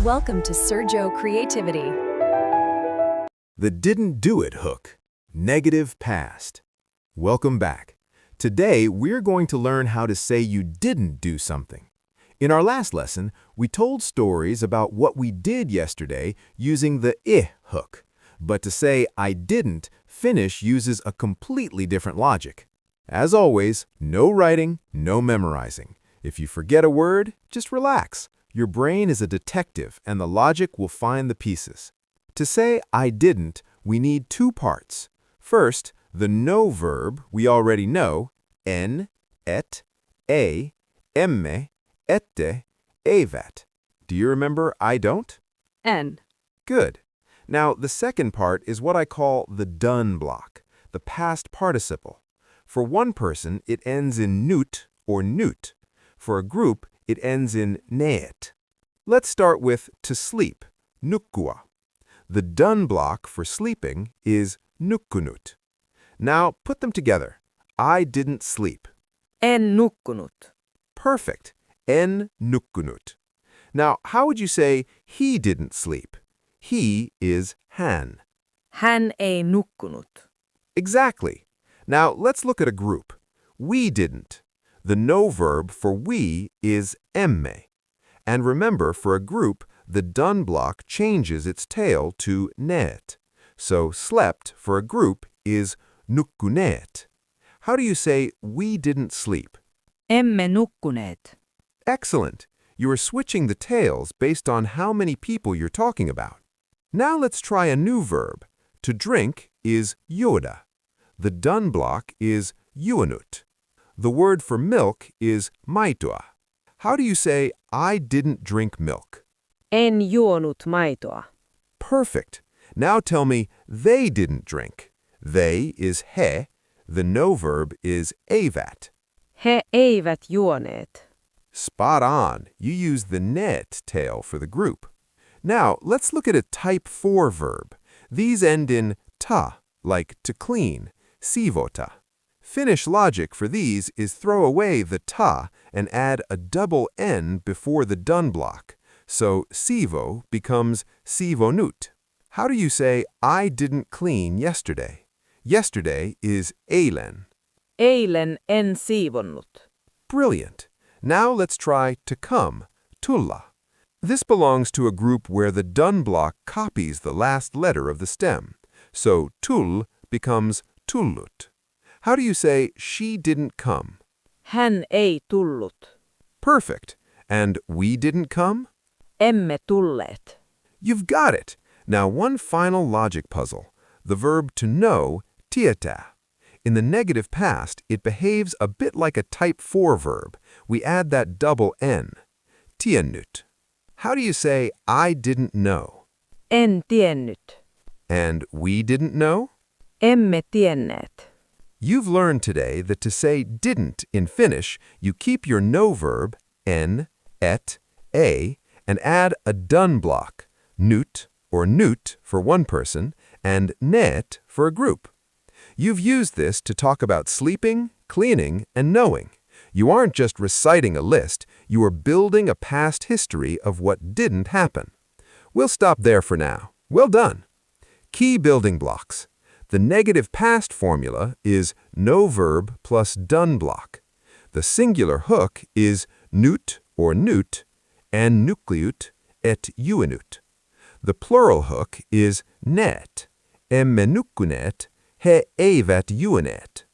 Welcome to Sergio Creativity. The didn't do it hook. Negative past. Welcome back. Today, we're going to learn how to say you didn't do something. In our last lesson, we told stories about what we did yesterday using the I hook. But to say I didn't finish uses a completely different logic. As always, no writing, no memorizing. If you forget a word, just relax. Your brain is a detective and the logic will find the pieces. To say I didn't, we need two parts. First, the no verb we already know, en, et, emme, ette, evat. Do you remember I don't? En. Good. Now, the second part is what I call the done block, the past participle. For one person, it ends in nut or nut. For a group, it ends in neet. Let's start with to sleep, nukkua. The done block for sleeping is nukkunut. Now put them together. I didn't sleep. En nukkunut. Perfect. En nukkunut. Now, how would you say he didn't sleep? He is hän. Hän ei nukkunut. Exactly. Now, let's look at a group. We didn't. The no verb for we is emme. And remember, for a group, the done block changes its tail to neet. So slept for a group is nukkuneet. How do you say we didn't sleep? Emme nukkuneet. Excellent. You are switching the tails based on how many people you're talking about. Now let's try a new verb. To drink is juoda. The done block is juonut. The word for milk is maitoa. How do you say, I didn't drink milk? En juonut maitoa. Perfect. Now tell me, they didn't drink. They is he. The no verb is eivät. He eivät juoneet. Spot on. You use the net tail for the group. Now, let's look at a type 4 verb. These end in ta, like to clean, siivota. Finnish logic for these is throw away the ta and add a double n before the done block. So siivo becomes siivonut. How do you say, I didn't clean yesterday? Yesterday is eilen. Eilen en siivonnut. Brilliant. Now let's try to come, tulla. This belongs to a group where the done block copies the last letter of the stem. So tull becomes tullut. How do you say, she didn't come? Hän ei tullut. Perfect. And we didn't come? Emme tulleet. You've got it. Now one final logic puzzle. The verb to know, tietää. In the negative past, it behaves a bit like a type 4 verb. We add that double n. Tiennyt. How do you say, I didn't know? En tiennyt. And we didn't know? Emme tienneet. You've learned today that to say didn't in Finnish, you keep your no verb, en, et, and add a done block, nyt or nut for one person, and neet for a group. You've used this to talk about sleeping, cleaning, and knowing. You aren't just reciting a list, you are building a past history of what didn't happen. We'll stop there for now. Well done. Key building blocks. The negative past formula is no verb plus done block. The singular hook is nut or nut, and nucleut et juonut. The plural hook is net, emme nukkuneet, he eivät juoneet.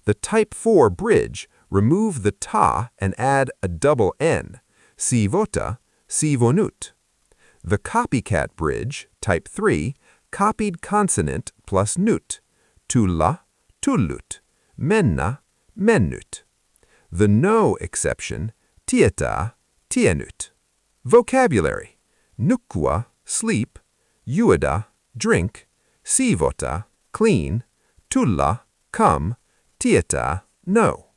The type 4 bridge, remove the ta and add a double n, siivota, siivonut. The copycat bridge, type 3, copied consonant plus nut, tulla, tullut, menna, mennut. The no exception, tietää, tiennyt. Vocabulary: nukkua, sleep, juoda, drink, siivota, clean, tulla, come, tietää, know.